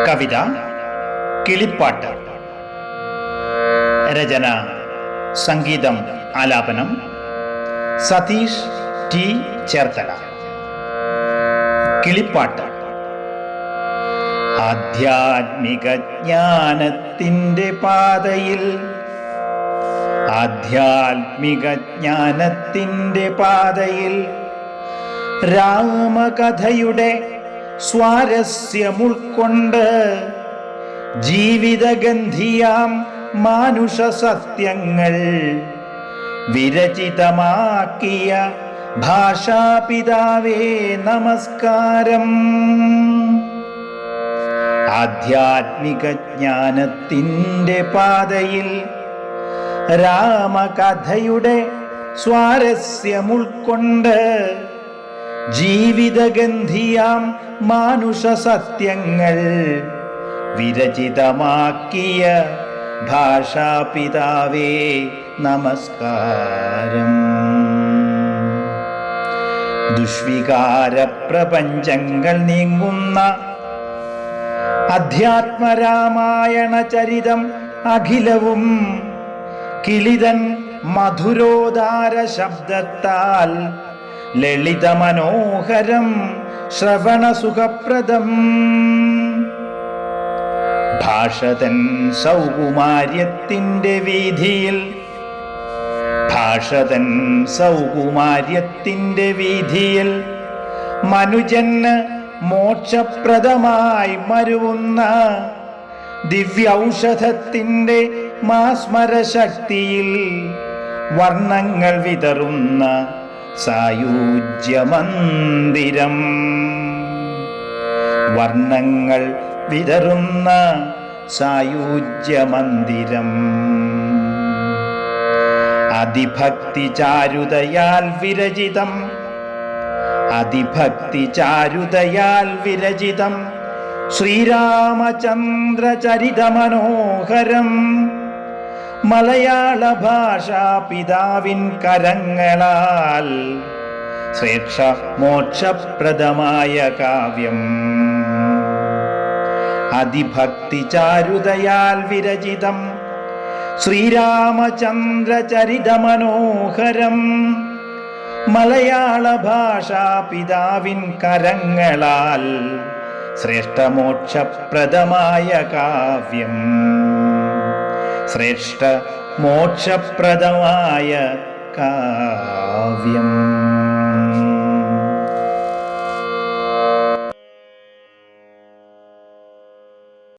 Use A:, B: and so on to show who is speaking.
A: കവിത കിളിപ്പാട്ട്. രചന, സംഗീതം, ആലാപനം സതീഷ് ടി ചേർത്തല. കിളിപ്പാട്ട്. ആധ്യാത്മിക ജ്ഞാനത്തിൻ്റെ പാതയിൽ, ആധ്യാത്മിക ജ്ഞാനത്തിൻ്റെ പാതയിൽ രാമകഥയുടെ സ്വാരസ്യമുൾക്കൊണ്ട് ജീവിതഗന്ധിയാം മാനുഷ സത്യങ്ങൾ വിരചിതമാക്കിയ ഭാഷാപിതാവേ നമസ്കാരം. ആധ്യാത്മിക ജ്ഞാനത്തിൻ്റെ പാതയിൽ രാമകഥയുടെ സ്വാരസ്യമുൾക്കൊണ്ട് ജീവിതഗന്ധിയാം മാനുഷ സത്യങ്ങൾ വിരചിതമാക്കിയ ഭാഷാപിതാവേ നമസ്കാരം. ദുഷ്വികാര പ്രപഞ്ചങ്ങൾ നീങ്ങുന്ന അധ്യാത്മരാമായണ ചരിതം അഖിലവും കിളിതൻ മധുരോദാര ശബ്ദത്താൽ ലളിത മനോഹരം ശ്രവണസുഖപ്രദം. ഭാഷതൻ സൗകുമാര്യത്തിൻ്റെ വീഥിയിൽ, ഭാഷതൻ സൗകുമാര്യത്തിൻ്റെ വീഥിയിൽ മനുജന് മോക്ഷപ്രദമായി മരുവുന്ന ദിവ്യൗഷധത്തിൻ്റെ മാസ്മരശക്തിയിൽ വർണ്ണങ്ങൾ വിതറുന്ന സായുജ്യമന്ദിരം. വർണ്ണങ്ങൾ വിതറുന്ന സായുജ്യമന്ദിരം. അതിഭക്തി ചാരുതയാൽ വിരചിതം, അതിഭക്തി ചാരുതയാൽ വിരചിതം ശ്രീരാമചന്ദ്രചരിതമനോഹരം മലയാള ഭാഷാ പിതാവിൻ കരങ്ങളാൽ ശ്രേഷ്ഠ മോക്ഷപ്രദമായ കാവ്യം. അതിഭക്തി ചാരുതയാൽ വിരചിതം ശ്രീരാമചന്ദ്രചരിതമനോഹരം മലയാള ഭാഷാ പിതാവിൻ കരങ്ങളാൽ ശ്രേഷ്ഠമോക്ഷപ്രദമായ കാവ്യം. ശ്രേഷ്ഠ മോക്ഷപ്രദമായ കാവ്യം.